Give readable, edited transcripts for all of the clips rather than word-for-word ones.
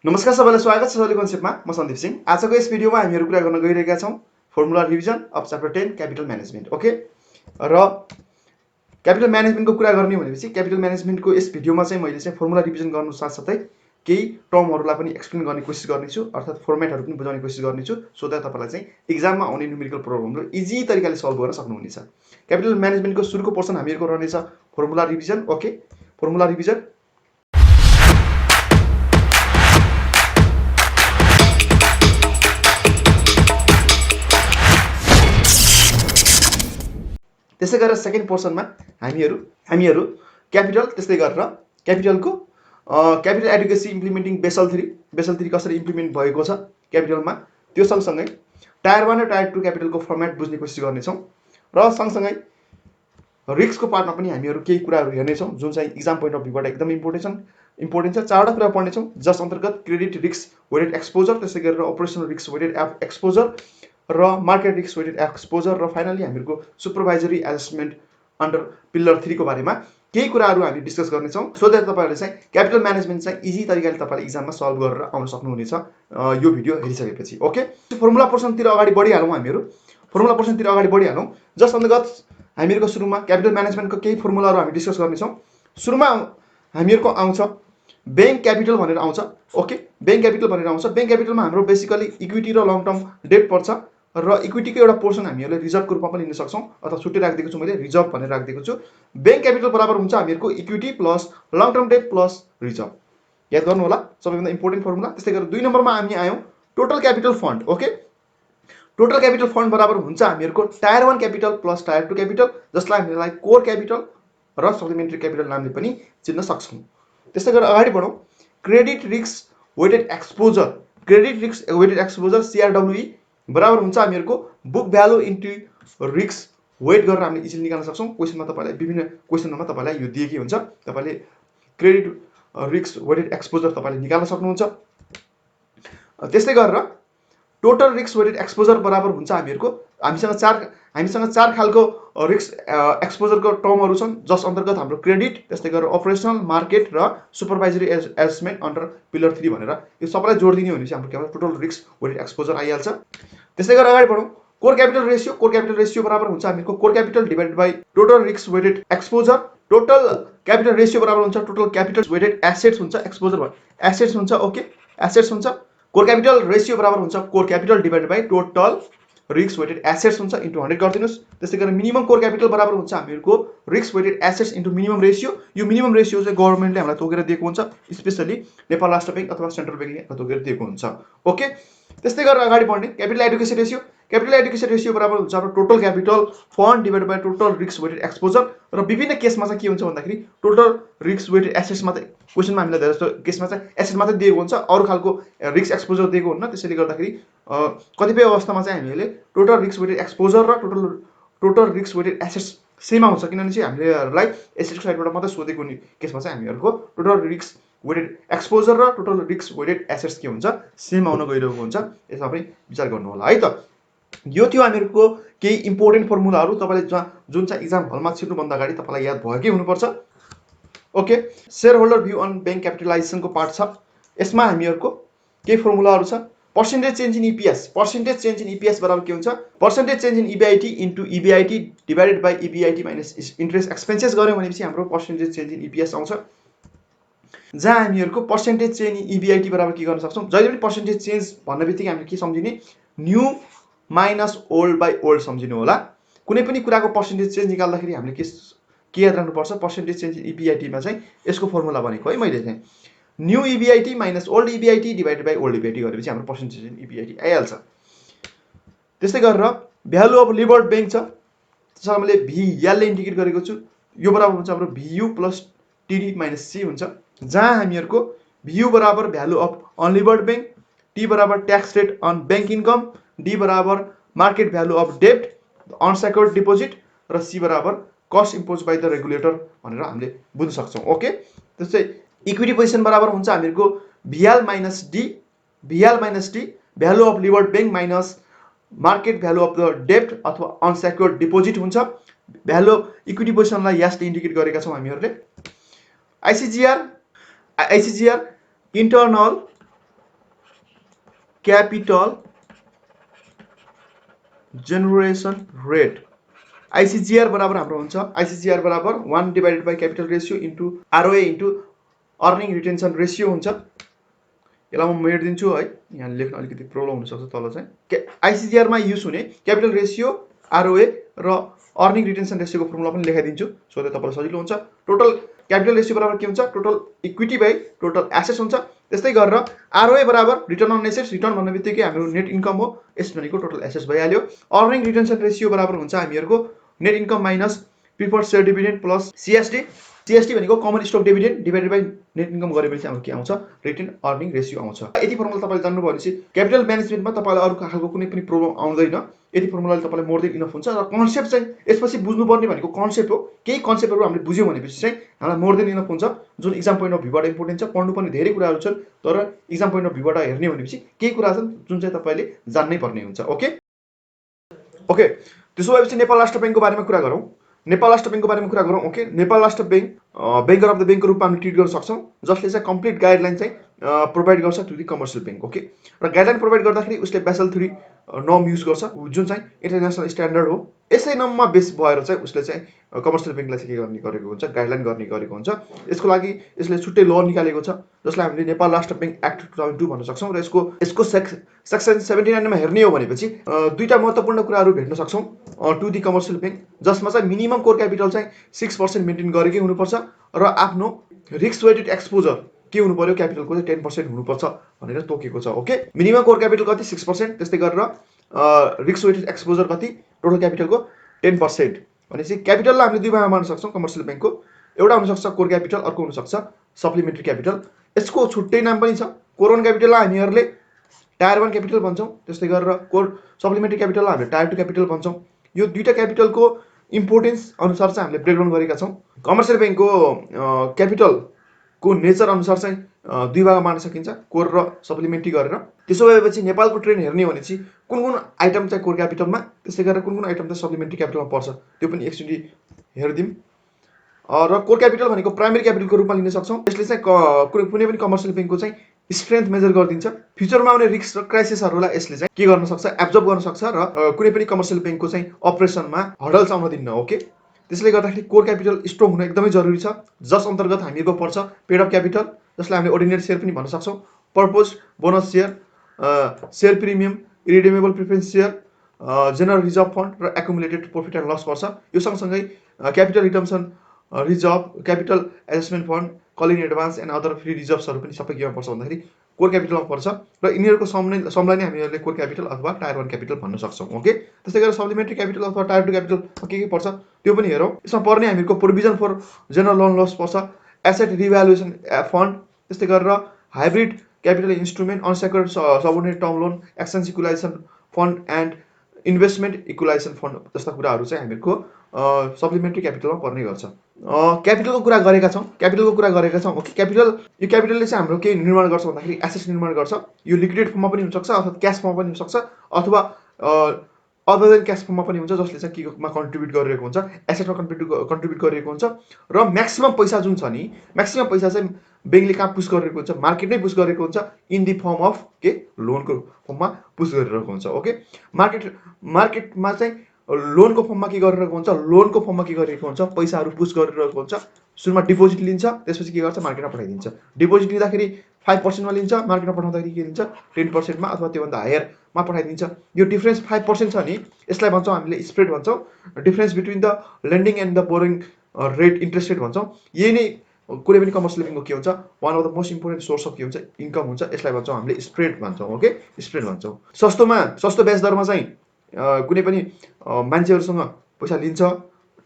नमस्कार सबैलाई स्वागत छ सजिलो कन्सेप्टमा म सन्दीप सिंह। आजको यस भिडियोमा हामीहरू कुरा गर्न गइरहेका छौं formula revision of chapter 10 capital management. Okay, र क्यापिटल म्यानेजमेन्टको कुरा गर्ने भनेपछि क्यापिटल म्यानेजमेन्टको यस भिडियोमा चाहिँ मैले चाहिँ फर्मुला रिभिजन गर्नु साथसाथै केही टर्महरुलाई पनि एक्सप्लेन गर्ने कोसिस गर्नेछु, अर्थात् फर्मेटहरु पनि बुझाउने कोसिस गर्नेछु सो दैट तपाईलाई चाहिँ एक्जाममा आउने न्युमेरिकल प्रोब्लमहरु इजी तरिकाले सल्भ गर्न सक्नुहुनेछ। क्यापिटल म्यानेजमेन्टको सुरुको पोर्सन हामीहरुको रहनेछ formula revision. Okay, formula revision त्यसै गरेर सेकेन्ड पोर्सनमा हामीहरु क्यापिटल, त्यस्तै गरेर क्यापिटलको क्यापिटल एडुकेसी इम्प्लिमेन्टिङ बेसल 3 कसरी इम्प्लिमेन्ट भएको छ क्यापिटलमा त्यो सँगसँगै टायर 1 र टायर 2 क्यापिटलको फर्मेट बुझ्ने कोसिस गर्नेछौं र सँगसँगै रिस्कको पार्टमा पनि हामीहरु केही कुराहरु हेर्नेछौं जुन चाहिँ एक्जाम पोइन्ट अफ भ्यूबाट एकदम इम्पोर्टेन्ट छ। चारवटा कुरा पढ्नेछौं जस अन्तर्गत क्रेडिट रिस्क वेटेड एक्सपोजर, त्यसै गरेर अपरेसनल रिस्क वेटेड एक्सपोजर र मार्केट रिस्क वेटेड एक्सपोजर र फाइनली हामीहरुको सुपरभाइजरी एडजस्टमेन्ट अन्डर पिलर 3 को बारेमा केही कुराहरु हामी डिस्कस गर्नेछौं सो दैट तपाईहरुले चाहिँ क्यापिटल म्यानेजमेन्ट चाहिँ इजी तरिकाले तपाईले एक्जाममा सल्भ गरेर आउन सक्नुहुनेछ यो भिडियो हेरिसकेपछि। ओके, फर्मुला पोर्सनतिर अगाडि बढिहालौं। हामीहरु फर्मुला पोर्सनतिर अगाडि बढिहालौं जस अन्तर्गत हामीहरुको सुरुमा क्यापिटल म्यानेजमेन्टको केही फर्मुलाहरु हामी डिस्कस गर्नेछौं। सुरुमा हामीहरुको आउँछ बैंक क्यापिटल भनेर आउँछ। ओके, बैंक क्यापिटल भनेर आउँछ। बैंक क्यापिटलमा हाम्रो बेसिकली इक्विटी र लङ टर्म डेट पर्छ र इक्विटीको एउटा पोर्सन हामीहरुले रिजर्भको रूपमा पनि लिन सक्छौं अथवा छुट्टै राखिदिएको छु मैले, रिजर्भ भनेर राखिदिएको छु। बैंक क्यापिटल बराबर हुन्छ हामीहरुको equity plus long term debt plus reserve. याद गर्नु होला, सबैभन्दा इम्पोर्टेन्ट फर्मुला। त्यस्तै गरेर 2 नम्बरमा हामी आयौं total capital fund. Okay, total capital fund बराबर हुन्छ हामीहरुको tier 1 capital plus tier 2 capital, जसलाई हामीलाई कोर क्यापिटल र सप्लिमेन्टरी क्यापिटल नामले पनि चिन्न सक्छौं। त्यस्तै गरेर अगाडि बढौं। Credit risk weighted exposure, credit risk weighted exposure CRWE बराबर हुन्छ हामीहरुको book value into risk weight गरेर हामीले इजिली निकाल्न सक्छौं। क्वेशनमा तपाईलाई विभिन्न क्वेशनमा तपाईलाई यो दिएकै हुन्छ, तपाईले क्रेडिट रिस्क वेटेड एक्सपोजर तपाईले निकाल्न सक्नुहुन्छ। त्यस्तै गरेर टोटल रिस्क वेटेड एक्सपोजर बराबर हुन्छ हामीसँग चार खालको रिस्क एक्सपोजरको टर्महरु छन् जस अन्तर्गत हाम्रो क्रेडिट, त्यस्तै गरेर अपरेसनल, मार्केट र सुपरभाइजरी एडजस्टमेन्ट अन्डर पिलर 3 भनेर यो सबैलाई जोड दिने भनेपछि हाम्रो केवल टोटल रिस्क वेटेड एक्सपोजर आइहाल्छ। त्यसै गरेर अगाडि बढौं। कोर क्यापिटल रेशियो बराबर हुन्छ हामीको core capital divided by total risk weighted exposure. Total capital ratio बराबर हुन्छ टोटल क्यापिटल वेटेड एसेट्स हुन्छ, एक्सपोजर भयो एसेट्स हुन्छ। ओके, एसेट्स हुन्छ। कोर क्यापिटल रेशियो बराबर हुन्छ core capital divided by total risk weighted assets हुन्छ इन्टु 100 गर्दिनुस्। त्यस्तै गरेर मिनिमम कोर क्यापिटल बराबर हुन्छ हामीहरुको risk weighted assets into minimum ratio. यो मिनिमम रेशियो चाहिँ गभर्नमेन्टले हामीलाई तोकेर दिएको हुन्छ, स्पेशली नेपाल राष्ट्र बैंक अथवा सेन्ट्रल बैंकले तोकेर दिएको हुन्छ। ओके, त्यस्तै गरेर अगाडि बढ्ने capital adequacy ratio. Capital adequacy ratio बराबर हुन्छ हाम्रो total capital fund divided by total risk weighted exposure र विभिन्न केसमा चाहिँ के हुन्छ भन्दाखेरि टोटल रिस्क वेटेड एसेट्स मात्रै क्वेशनमा हामीलाई धेरै जस्तो केसमा चाहिँ एसेट मात्रै दिएको हुन्छ, अरु खालको रिस्क एक्सपोजर दिएको हुन्न। त्यसैले गर्दाखेरि कतिपय अवस्थामा चाहिँ हामीले टोटल रिस्क वेटेड एक्सपोजर र total risk weighted assets same आउँछ, किनभने चाहिँ हामीलाई एसेटको साइडबाट मात्रै सोधेको केसमा चाहिँ हामीहरुको टोटल रिस्क वेटेड एक्सपोजर र टोटल रिस्क वेटेड एसेट्स के हुन्छ सेम आउन गइरहेको हुन्छ। यसमा पनि विचार गर्नु होला है त। यो थियो हामीहरुको केही इम्पोर्टेन्ट फर्मुलाहरु, तपाईले जुन चाहिँ एक्जाम हलमा छिर्नु भन्दा अगाडि तपाईलाई याद भएकै हुनुपर्छ। Okay, shareholder view on bank क्यापिटलाइजेसनको पार्ट छ। यसमा हामीहरुको केही फर्मुलाहरु छ। Percentage change in EPS, percentage change in EPS बराबर के हुन्छ percentage change in EBIT into EBIT divided by EBIT minus interest expenses गर्यो भनेपछि हाम्रो पर्सेन्टेज चेन्ज इन ईपीएस आउँछ, जहाँ हामीहरुको पर्सेन्टेज चेन्ज इन ईबीआईटी बराबर के गर्न सक्छौं। जहिले पनि पर्सेन्टेज चेन्ज भन्ने बित्तिकै हामीले के सम्झिने, new minus old by old सम्झिनु होला। कुनै पनि कुराको पर्सेन्टेज चेन्ज निकाल्दाखेरि हामीले के याद राख्नुपर्छ, पर्सेन्टेज चेन्ज इन ईबीआईटी मा चाहिँ यसको फर्मुला भनेको है मैले चाहिँ new EBIT minus old EBIT divided by old EBIT गरेपछि हाम्रो पर्सेन्टेज इन ईबीआईटी आइहाल्छ। त्यस्तै गरेर भ्यालु अफ लिभर्ड बैंक छ, त्यसलाई मैले भीएल ले इन्डिकेट गरेको छु। यो बराबर हुन्छ हाम्रो VU plus TD minus C हुन्छ, जहाँ हामीहरुको भीयू बराबर value of unlevered bank, T बराबर tax rate on bank income, D बराबर मार्केट भ्यालु अफ डेब्ट अनसेक्योर्ड डिपोजिट र सी बराबर cost impose by the regulator भनेर हामीले बुझ्न सक्छौं। ओके, त्यस्तै इक्विटी पोजिसन बराबर हुन्छ हामीहरुको VL minus D value of levered bank minus market value of the डेब्ट अथवा अनसेक्योर्ड डिपोजिट हुन्छ। भ्यालु इक्विटी पोजिसनलाई यसले इन्डिकेट गरेका छौं हामीहरुले। ICGR internal capital generation rate ICGR बराबर हाम्रो हुन्छ आइसिजिआर बराबर 1 divided by capital ratio into ROA into earning retention ratio हुन्छ। यसलाई म मेटिदिन्छु है, यहाँ लेख्न अलिकति प्रब्लम हुनसक्छ तल चाहिँ। आइसिजिआरमा युज हुने क्यापिटल रेसियो आरओए र अर्निङ रिटेन्सन रेसियोको फर्मुला पनि लेखाइदिन्छु, सो द्याट तपाईँलाई सजिलो हुन्छ। टोटल क्यापिटल रेसियो बराबर के हुन्छ, total equity by total assets हुन्छ। त्यस्तै गरेर आरओए बराबर रिटर्न अन एसेट्स, रिटर्न भन्ने बित्तिकै हाम्रो नेट इन्कम हो, एसेट्स भनेको टोटल एसेट्स भइहाल्यो। अर्निङ रिटेन्सन रेसियो बराबर हुन्छ हामीहरूको net income minus preferred share dividend plus CSD. CST भनेको common stock dividend divided by net income गरेपछि हाम्रो के आउँछ, रिटेन अर्निङ रेसियो आउँछ। यति फर्मुला तपाईँले जान्नुभयो भनेपछि क्यापिटल म्यानेजमेन्टमा तपाईँलाई अरू खालको कुनै पनि प्रब्लम आउँदैन। यति फर्मुलाले तपाईँलाई मोर देन इनफ हुन्छ। र कन्सेप्ट चाहिँ यसपछि बुझ्नुपर्ने भनेको कन्सेप्ट हो। केही कन्सेप्टहरू हामीले बुझ्यौँ भनेपछि चाहिँ हामीलाई मोर देन इनफ हुन्छ, जुन इक्जाम पोइन्ट अफ भ्यूबाट इम्पोर्टेन्ट छ। पढ्नुपर्ने धेरै कुराहरू छन्, तर इक्जाम पोइन्ट अफ भ्यूबाट हेर्ने भनेपछि केही कुरा छन् जुन चाहिँ तपाईँले जान्नै पर्ने हुन्छ। ओके, त्यसो भएपछि नेपाल राष्ट्र ब्याङ्कको बारेमा कुरा गरौँ। नेपाल राष्ट्र ब्याङ्कको बारेमा कुरा गरौँ। ओके, नेपाल राष्ट्र ब्याङ्क ब्याङ्कर अफ द ब्याङ्कको रूपमा हामी ट्रिट गर्न सक्छौँ, जसले चाहिँ कम्प्लिट गाइडलाइन चाहिँ प्रोभाइड गर्छ to the commercial bank. Okay, र गाइडलाइन प्रोभाइड गर्दाखेरि उसले बेसल 3 नर्म युज गर्छ, जुन चाहिँ इन्टरनेसनल स्ट्यान्डर्ड हो। यसै नर्ममा बेस भएर चाहिँ उसले चाहिँ कमर्सियल ब्याङ्कलाई चाहिँ के गर्ने गरेको हुन्छ, गाइडलाइन गर्ने गरेको हुन्छ। यसको लागि यसले छुट्टै ल निकालेको छ, जसलाई हामीले नेपाल राष्ट्र ब्याङ्क एक्ट 2002 भन्न सक्छौँ। र यसको सेक्सन 79 मा हेर्ने हो भनेपछि दुईटा महत्त्वपूर्ण कुराहरू भेट्न सक्छौँ टु दि कमर्सियल ब्याङ्क, जसमा चाहिँ मिनिमम कोर क्यापिटल चाहिँ 6% मेन्टेन गरेकै हुनुपर्छ र आफ्नो रिस्क वेटेड एक्सपोजर के हुनु पर्यो, क्यापिटलको चाहिँ 10% हुनुपर्छ भनेर तोकेको छ। ओके, मिनिमम कोर क्यापिटल कति, 6%। त्यस्तै गरेर रिस्क वेटेड एक्सपोजर कति, टोटल क्यापिटलको 10%। भनेपछि क्यापिटललाई हामीले दुई भागमा बाँड्न सक्छौँ कमर्सियल ब्याङ्कको। एउटा हुनसक्छ कोर क्यापिटल, अर्को हुनसक्छ सप्लिमेन्ट्री क्यापिटल। यसको छुट्टै नाम पनि छ। कोर 1 क्यापिटललाई हामीहरूले टायर 1 क्यापिटल भन्छौँ, त्यस्तै गरेर कोर सप्लिमेन्ट्री क्यापिटललाई हामीले टायर 2 क्यापिटल भन्छौँ। यो दुईटा क्यापिटलको इम्पोर्टेन्स अनुसार चाहिँ हामीले ब्रेकडाउन गरेका छौँ। कमर्सियल ब्याङ्कको क्यापिटलको नेचर अनुसार चाहिँ दुई भागमा बाँड्न सकिन्छ, कोर र सप्लिमेन्ट्री गरेर। त्यसो भएपछि नेपालको ट्रेन्ड हेर्ने हो भनेपछि कुन कुन आइटम चाहिँ कोर क्यापिटलमा, त्यस्तै गरेर कुन कुन आइटम चाहिँ सप्लिमेन्ट्री क्यापिटलमा पर्छ, त्यो पनि एकचोटि हेरिदिउँ। र कोर क्यापिटल भनेको प्राइमेरी क्यापिटलको रूपमा लिन सक्छौँ। यसले चाहिँ कुनै पनि कमर्सियल ब्याङ्कको चाहिँ स्ट्रेन्थ मेजर गरिदिन्छ। फ्युचरमा आउने रिस्क र क्राइसिसहरूलाई यसले चाहिँ के गर्न सक्छ, एब्जर्ब गर्न सक्छ र कुनै पनि कमर्सियल ब्याङ्कको चाहिँ अपरेसनमा हडल्स आउन दिन्न। ओके, त्यसले गर्दाखेरि कोर क्यापिटल स्ट्रङ हुन एकदमै जरुरी छ, जस अन्तर्गत हामीको पर्छ पेड अफ क्यापिटल, जसलाई हामीले अर्डिनेरी सेयर पनि भन्न सक्छौँ, purpose bonus share, share premium, irredeemable preference share, general reserve fund र एकुमुलेटेड प्रफिट एन्ड लस पर्छ। यो सँगसँगै capital redemption reserve, capital adjustment fund, call in advance and other free रिजर्भ्सहरू पनि सबै केमा पर्छ भन्दाखेरि कोर क्यापिटलमा पर्छ। र यिनीहरूको समलाई नै हामीहरूले कोर क्यापिटल अथवा टायर 1 क्यापिटल भन्न सक्छौँ। ओके, त्यस्तै गरेर सप्लिमेन्ट्री क्यापिटल अथवा टायर 2 क्यापिटल के पर्छ त्यो पनि हेरौँ। यसमा पर्ने हामीहरूको provision for general loan loss पर्छ, एसेट रिभ्यालुएसन फन्ड, त्यस्तै गरेर hybrid capital instrument, unsecured subordinate term loan, exchange equalisation fund and investment equalisation fund जस्ता कुराहरू चाहिँ हामीहरूको सप्लिमेन्ट्री क्यापिटलमा पर्ने गर्छ। क्यापिटलको कुरा गरेका छौँ। ओके, यो क्यापिटलले चाहिँ हाम्रो के निर्माण गर्छ भन्दाखेरि एसेट्स निर्माण गर्छ। यो लिक्विडेड फर्ममा पनि हुनसक्छ अथवा क्यास फर्ममा पनि हुनसक्छ अथवा अदर देन क्यास फर्ममा पनि हुन्छ, जसले चाहिँ केमा कन्ट्रिब्युट गरिरहेको हुन्छ, एसेटमा कन्ट्रिब्युट गरिरहेको हुन्छ। र म्याक्सिमम पैसा जुन छ नि, म्याक्सिमम पैसा चाहिँ ब्याङ्कले कहाँ पुस गरिरहेको हुन्छ, मार्केट नै पुस गरिरहेको हुन्छ, इन दि फर्म अफ के लोनको फर्ममा पुस गरिरहेको हुन्छ। ओके, मार्केटमा चाहिँ लोनको फर्ममा के गरिरहेको हुन्छ, लोनको फर्ममा के गरिरहेको हुन्छ, पैसाहरू पुस गरिरहेको हुन्छ। सुरुमा डिपोजिट लिन्छ, त्यसपछि के गर्छ, मार्केटमा पठाइदिन्छ। डिपोजिट लिँदाखेरि 5% मा लिन्छ, मार्केटमा पठाउँदाखेरि के लिन्छ, 10% मा अथवा त्योभन्दा हायरमा पठाइदिन्छ। यो डिफरेन्स 5% छ नि, यसलाई भन्छौँ हामीले स्प्रेड भन्छौँ, difference between the lending and the borrowing rate, interest rate भन्छौँ। यही नै कुनै पनि कमर्सियल ब्याङ्कको के हुन्छ, one of the most important source of के हुन्छ, इन्कम हुन्छ। यसलाई भन्छौँ हामीले स्प्रेड भन्छौँ। ओके, स्प्रेड भन्छौँ। सस्तो ब्याज दरमा चाहिँ कुनै पनि मान्छेहरूसँग पैसा लिन्छ,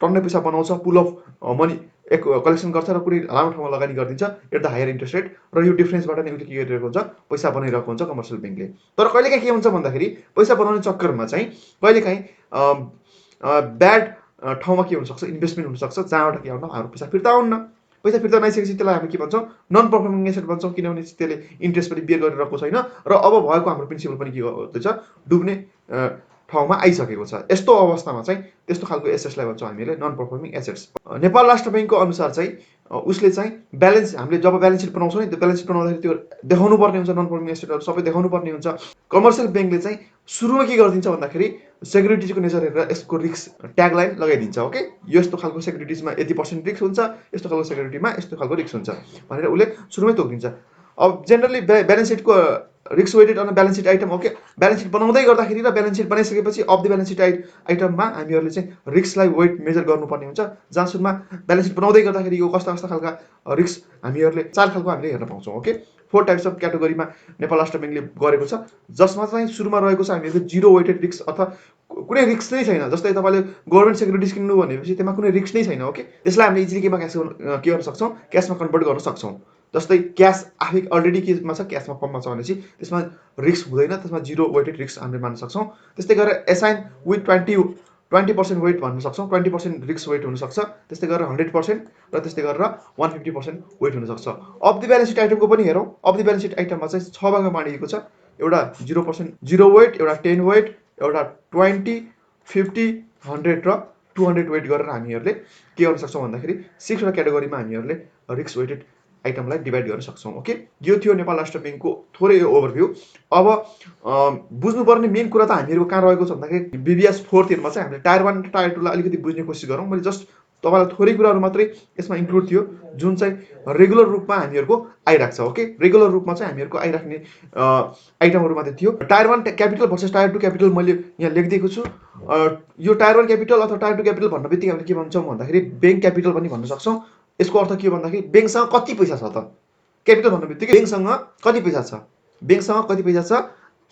टन्नै पैसा बनाउँछ, पुल अफ मनी कलेक्सन गर्छ र कुनै लामो ठाउँमा लगानी गरिदिन्छ at the higher interest rate. र यो डिफ्रेन्सबाट नै उसले के गरिरहेको हुन्छ, पैसा बनाइरहेको हुन्छ कमर्सियल ब्याङ्कले। तर कहिलेकाहीँ के हुन्छ भन्दाखेरि पैसा बनाउने चक्करमा चाहिँ कहिलेकाहीँ ब्याड ठाउँमा के हुनसक्छ, इन्भेस्टमेन्ट हुनसक्छ, जहाँबाट के आउन, हाम्रो पैसा फिर्ता आउन्न। पैसा फिर्ता नआइसकेपछि त्यसलाई हामी के भन्छौँ, नन पर्फर्मिङ एसेट भन्छौँ, किनभने त्यसले इन्ट्रेस्ट पनि बियर गरिरहेको छैन र अब भएको हाम्रो प्रिन्सिपल पनि के हुँदैछ, डुब्ने ठाउँमा आइसकेको छ। यस्तो अवस्थामा चाहिँ त्यस्तो खालको एसेट्सलाई भन्छौँ हामीले नन परफर्मिङ एसेट्स। नेपाल राष्ट्र बैङ्कको अनुसार चाहिँ उसले चाहिँ ब्यालेन्स, हामीले जब ब्यालेन्स सिट बनाउँछौँ नि, त्यो ब्यालेन्स सिट बनाउँदाखेरि त्यो देखाउनु पर्ने हुन्छ, नन परफर्मिङ एसेटहरू सबै देखाउनु पर्ने हुन्छ। कमर्सियल ब्याङ्कले चाहिँ सुरुमा के गरिदिन्छ भन्दाखेरि सेक्युरिटिजको नेचर हेरेर यसको रिस्क ट्यागलाइन लगाइदिन्छ। ओके, यस्तो खालको सेक्युरिटिजमा यति % रिस्क हुन्छ, यस्तो खालको सेक्युरिटीमा यस्तो खालको रिस्क हुन्छ भनेर उसले सुरुमै तोकिदिन्छ। अब जेनरली ब्यालेन्स सिटको risk weighted on balance sheet item. Okay, balance sheet बनाउँदै गर्दाखेरि र ब्यालेन्स सिट बनाइसकेपछि अफ द ब्यालेन्स सिट आइटममा हामीहरूले चाहिँ रिस्कलाई वेट मेजर गर्नुपर्ने हुन्छ। जहाँ सुरुमा ब्यालेन्स सिट बनाउँदै गर्दाखेरि यो कस्ता कस्ता खालका रिस्क हामीहरूले 4 खालको हामीले हेर्न पाउँछौँ। ओके, 4 टाइप्स अफ क्याटेगोरीमा नेपाल राष्ट्र ब्याङ्कले गरेको छ, जसमा चाहिँ सुरुमा रहेको छ हामीहरूको जिरो वेटेड रिस्क अथवा कुनै रिस्क नै छैन। जस्तै तपाईँले गभर्मेन्ट सेक्युरिटिज किन्नु भनेपछि त्यसमा कुनै रिस्क नै छैन। ओके, त्यसलाई हामीले इजिली केमा के गर्न सक्छौँ, क्यासमा कन्भर्ट गर्न सक्छौँ। जस्तै क्यास आफै अलरेडी केमा छ, क्यासमा फर्ममा छ भनेपछि त्यसमा रिस्क हुँदैन, त्यसमा जिरो वेटेड रिस्क हामीले मान्न सक्छौँ। त्यस्तै गरेर एसाइन विथ 20% वेट भन्न सक्छौँ, 20% रिस्क वेट हुनसक्छ। त्यस्तै गरेर 100% र त्यस्तै गरेर 150% वेट हुनसक्छ। अफ द ब्यालेन्स सिट आइटमको पनि हेरौँ। अफ द ब्यालेन्स सिट आइटममा चाहिँ 6 भागमा बाँडिएको छ। एउटा 0% जिरो वेट, एउटा 10 वेट, एउटा 20, 50, 100 र 200 वेट गरेर हामीहरूले के गर्न सक्छौँ भन्दाखेरि 6 वटा क्याटेगोरीमा हामीहरूले रिस्क वेटेड आइटमलाई डिभाइड गर्न सक्छौँ। ओके, यो थियो नेपाल राष्ट्र ब्याङ्कको थोरै ओभरभ्यू। अब बुझ्नुपर्ने मेन कुरा त हामीहरूको कहाँ रहेको छ भन्दाखेरि BBS 4 तिरमा चाहिँ हामीले टायर 1 र टायर 2 लाई अलिकति बुझ्ने कोसिस गरौँ। मैले जस्ट तपाईँलाई थोरै कुराहरू मात्रै यसमा इन्क्लुड थियो जुन चाहिँ रेगुलर रूपमा हामीहरूको आइरहेको छ। ओके, रेगुलर रूपमा चाहिँ हामीहरूको आइराख्ने आइटमहरूमध्ये थियो। Tyre 1 capital versus tyre 2 capital मैले यहाँ लेखिदिएको छु। यो टायर 1 क्यापिटल अथवा टायर 2 क्यापिटल भन्ने बित्तिकै हामीले के भन्छौँ भन्दाखेरि ब्याङ्क क्यापिटल पनि भन्न सक्छौँ। यसको अर्थ के भन्दाखेरि ब्याङ्कसँग कति पैसा छ त। क्यापिटल भन्ने बित्तिकै ब्याङ्कसँग कति पैसा छ, ब्याङ्कसँग कति पैसा छ,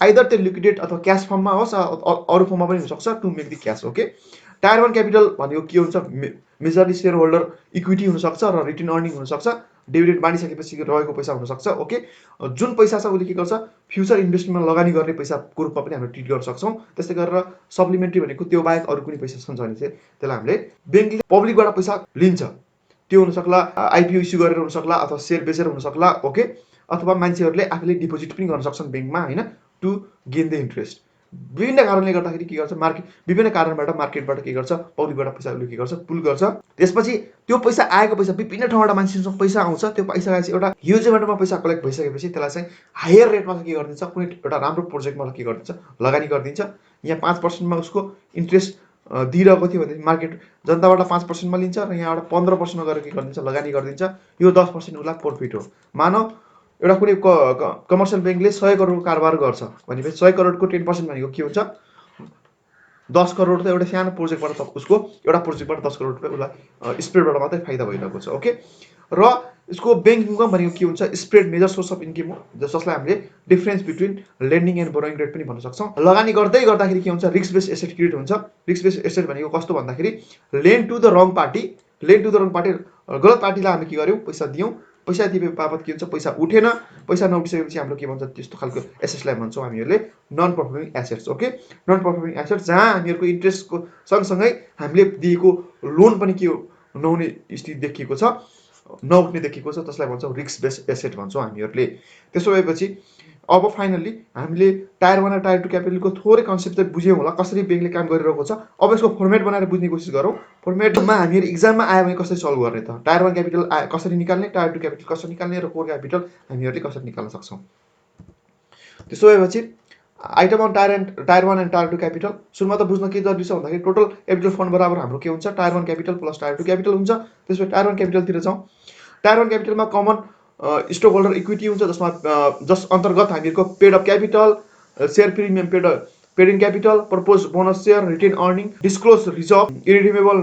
आइदर त्यो लिक्विडेट अथवा क्यास फर्ममा होस्, अरू फर्ममा पनि हुनसक्छ to make the cash. Okay, tier 1 capital भनेको के हुन्छ, मेजरली सेयर होल्डर इक्विटी हुनसक्छ र रिटर्न अर्निङ हुनसक्छ, डिभिडेन्ड बाँडिसकेपछि रहेको पैसा हुनसक्छ। ओके, जुन पैसा छ उसले के गर्छ, फ्युचर इन्भेस्टमेन्टमा लगानी गर्ने पैसाको रूपमा पनि हामीले ट्रिट गर्न सक्छौँ। त्यस्तै गरेर सप्लिमेन्ट्री भनेको त्यो बाहेक अरू कुनै पैसा छन् भने चाहिँ त्यसलाई हामीले ब्याङ्कले पब्लिकबाट पैसा लिन्छ। त्यो हुनसक्ला आइपिओ इस्यु गरेर हुनसक्ला अथवा सेयर बेचेर हुनसक्ला। ओके, अथवा मान्छेहरूले आफूले डिपोजिट पनि गर्न सक्छन् ब्याङ्कमा, होइन, टु गेन द इन्ट्रेस्ट। विभिन्न कारणले गर्दाखेरि के गर्छ, विभिन्न कारणबाट मार्केटबाट के गर्छ, पब्लिकबाट पैसा उसले के गर्छ, पुल गर्छ। त्यसपछि त्यो पैसा आएको पैसा विभिन्न ठाउँबाट मान्छेसँग पैसा आउँछ। त्यो पैसा आएपछि एउटा ह्युज एमाउन्टमा पैसा कलेक्ट भइसकेपछि त्यसलाई चाहिँ हायर रेटमा के गरिदिन्छ, कुनै एउटा राम्रो प्रोजेक्टमा के गरिदिन्छ, लगानी गरिदिन्छ। यहाँ 5%मा उसको इन्ट्रेस्ट दिइरहेको थियो भने मार्केट जनताबाट 5%मा लिन्छ र यहाँबाट 15%मा गएर के गरिदिन्छ, लगानी गरिदिन्छ। यो 10% उसलाई प्रफिट हो। मानव एउटा कुनै कमर्सियल ब्याङ्कले 100 करोडको कारोबार गर्छ भनेपछि 100 करोडको 10% भनेको के हुन्छ, 10 करोड त एउटा सानो प्रोजेक्टबाट उसको एउटा प्रोजेक्टबाट 10 करोड रुपियाँ उसलाई स्प्रेडबाट मात्रै फाइदा भइरहेको छ। ओके, र यसको ब्याङ्क इन्कम भनेको के हुन्छ, spread major source of income हो, जसलाई हामीले difference between lending and borrowing rate पनि भन्न सक्छौँ। लगानी गर्दै गर्दाखेरि के हुन्छ, रिस्क बेस्ड एसेट क्रिएट हुन्छ। रिस्क बेस्ड एसेट भनेको कस्तो भन्दाखेरि lend to the wrong party, गलत पार्टीलाई हामी के गर्यौँ, पैसा दियौँ, पैसा दिए बापत के हुन्छ, पैसा उठेन, पैसा नउठिसकेपछि हाम्रो के भन्छ, त्यस्तो खालको एसेट्सलाई भन्छौँ हामीहरूले non performing assets. Okay, non performing assets जहाँ हामीहरूको इन्ट्रेस्टको सँगसँगै हामीले दिएको लोन पनि के नहुने स्थिति देखिएको छ, नउठ्ने देखिएको छ, त्यसलाई भन्छौँ रिस्क बेस्ड एसेट भन्छौँ हामीहरूले। त्यसो भएपछि अब फाइनल्ली हामीले टायर 1 र टायर 2 क्यापिटलको थोरै कन्सेप्ट चाहिँ बुझ्यौँ होला, कसरी ब्याङ्कले काम गरिरहेको छ। अब यसको फर्मेट बनाएर बुझ्ने कोसिस गरौँ। फर्मेटमा हामीहरू इक्जाममा आयो भने कसरी सल्भ गर्ने त, टायर 1 क्यापिटल कसरी निकाल्ने, टायर 2 क्यापिटल कसरी निकाल्ने र कोर क्यापिटल हामीहरूले कसरी निकाल्न सक्छौँ। त्यसो भएपछि item on tier 1 and tier 2 capital. सुरुमा त बुझ्न के जरुरी छ भन्दाखेरि टोटल क्यापिटल फन्ड बराबर हाम्रो के हुन्छ, tier 1 capital plus tier 2 capital हुन्छ। त्यसपछि टायर 1 क्यापिटलतिर जाउँ। टायर 1 क्यापिटलमा कमन स्टक होल्डर इक्विटी हुन्छ, जसमा जस अन्तर्गत हामीहरूको paid of capital, share premium paid in capital, propose bonus share, retain earning, disclose reserve, irredeemable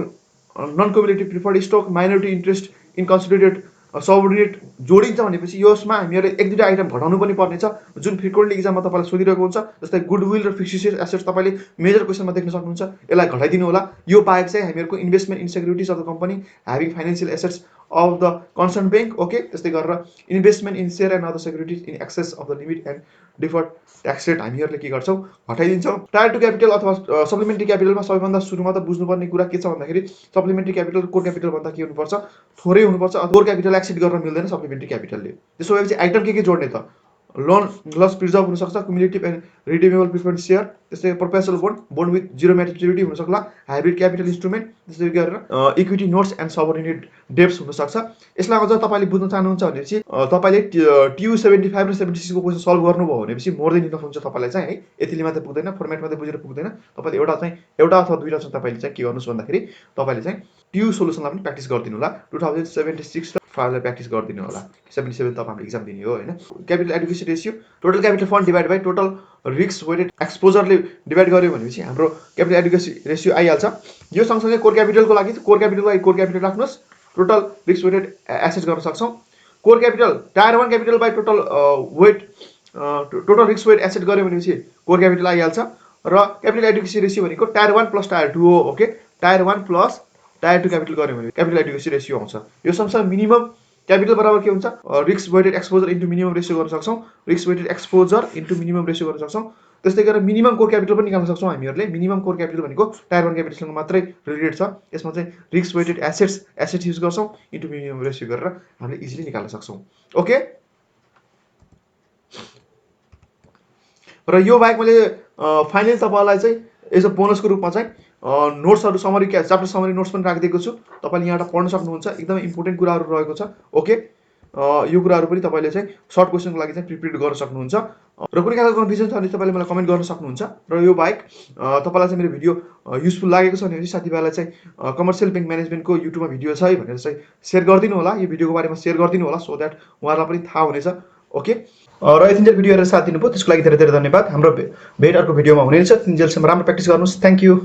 non cumulative preferred stock, minority interest in consolidated subordinate जोडिन्छ भनेपछि यसमा हामीहरूले 1-2 आइटम घटाउनु पनि पर्नेछ, जुन फ्रिक्वेन्टली इक्जाममा तपाईँलाई सोधिरहेको हुन्छ। जस्तै गुडविल र फिक्स्ड एसेट्स तपाईँले मेजर क्वेसनमा देख्न सक्नुहुन्छ, यसलाई घटाइदिनु होला। यो बाहेक चाहिँ हामीहरूको investment in securities of the company having financial assets of the concern bank. Okay, त्यस्तै गरेर investment in share and other securities in excess of the limit and deferred tax rate हामीहरूले के गर्छौँ, घटाइदिन्छौँ। टायर 2 क्यापिटल अथवा supplementary क्यापिटलमा सबैभन्दा सुरुमा त बुझ्नुपर्ने कुरा के छ भन्दाखेरि सप्लिमेन्ट्री क्यापिटल कोर क्यापिटल भन्दा के हुनुपर्छ, थोरै हुनुपर्छ। कोर क्यापिटल एक्सिड गर्न मिल्दैन सप्लिमेन्ट्री क्यापिटलले। त्यसो भएपछि आइटम के जोड्ने त, लोन लस प्रिजर्भ हुनसक्छ, cumulative and redeemable preference share, त्यस्तै perpetual bond with zero maturity हुनसक्ला, हाइब्रिड क्यापिटल इन्स्ट्रुमेन्ट, त्यस्तै गरेर equity notes and subordinate debts हुनसक्छ। यसलाई अझ तपाईँले बुझ्न चाहनुहुन्छ भनेपछि तपाईँले TU75 र 76 को क्वेसन सल्भ गर्नुभयो भनेपछि मोर देन इनफ हुन्छ तपाईँलाई चाहिँ है। यतिले मात्रै पुग्दैन, फर्मेट मात्रै बुझेर पुग्दैन। तपाईँले एउटा अथवा दुईवटा चाहिँ तपाईँले चाहिँ के गर्नुहोस् भन्दाखेरि तपाईँले चाहिँ TU सोलुसनलाई पनि प्र्याक्टिस गरिदिनु होला। 2076 र 5 लाई प्र्याक्टिस गरिदिनु होला। 77 त हामीले इक्जाम दिने हो होइन। Capital adequacy ratio total capital fund divide by total risk weighted एक्सपोजरले डिभाइड गर्यो भनेपछि हाम्रो क्यापिटल एडुकेसी रेसियो आइहाल्छ। यो सँगसँगै कोर क्यापिटलको लागि कोर क्यापिटल राख्नुहोस्, टोटल रिस्क वेटेड एसेट गर्न सक्छौँ। Core capital tier 1 capital by total total risk weight asset गऱ्यो भनेपछि कोर क्यापिटल आइहाल्छ। र क्यापिटल एडुकेसी रेसियो भनेको टायर 1 प्लस टायर 2 हो। Okay, tier 1 plus tier 2 capital गऱ्यो भने क्यापिटल एडुकेसी रेसियो आउँछ। यो सँगसँगै मिनिमम क्यापिटल बराबर के हुन्छ, risk weighted exposure into minimum ratio गर्न सक्छौँ। Risk weighted exposure into minimum ratio गर्न सक्छौँ। त्यस्तै गरेर मिनिमम कोर क्यापिटल पनि निकाल्न सक्छौँ हामीहरूले। मिनिमम कोर क्यापिटल भनेको टायर 1 क्यापिटलसँग मात्रै रिलेटेड छ। यसमा चाहिँ रिस्क वेटेड एसेट्स युज गर्छौँ, इन्टु मिनिमम रेसियो गरेर हामीले इजिली निकाल्न सक्छौँ। ओके, र यो बाहेक मैले फाइनल तपाईँलाई चाहिँ एज अ बोनसको रूपमा चाहिँ नोट्सहरू समरी च्याप्टर समरी नोट्स पनि राखिदिएको छु। तपाईँले यहाँबाट पढ्न सक्नुहुन्छ, एकदमै इम्पोर्टेन्ट कुराहरू रहेको छ। ओके, यो कुराहरू पनि तपाईँले चाहिँ सर्ट क्वेसनको लागि चाहिँ प्रिपेयर गर्न सक्नुहुन्छ। र कुनै खालको कन्फ्युजन छ भने तपाईँले मलाई कमेन्ट गर्न सक्नुहुन्छ। र यो बाहेक तपाईँलाई चाहिँ मेरो भिडियो युजफुल लागेको छ भने साथीभाइलाई चाहिँ कमर्सियल ब्याङ्क म्यानेजमेन्टको युट्युबमा भिडियो छ है भनेर चाहिँ सेयर गरिदिनु होला। यो भिडियोको बारेमा सेयर गरिदिनु होला, सो द्याट उहाँहरूलाई पनि थाहा हुनेछ। ओके, र यतिन्जेल भिडियो हेरेर साथ दिनुभयो त्यसको लागि धेरै धेरै धन्यवाद। हाम्रो भेट अर्को भिडियोमा हुनेछ। तिनजेलसम्म राम्रो प्र्याक्टिस गर्नुहोस्। Thank you.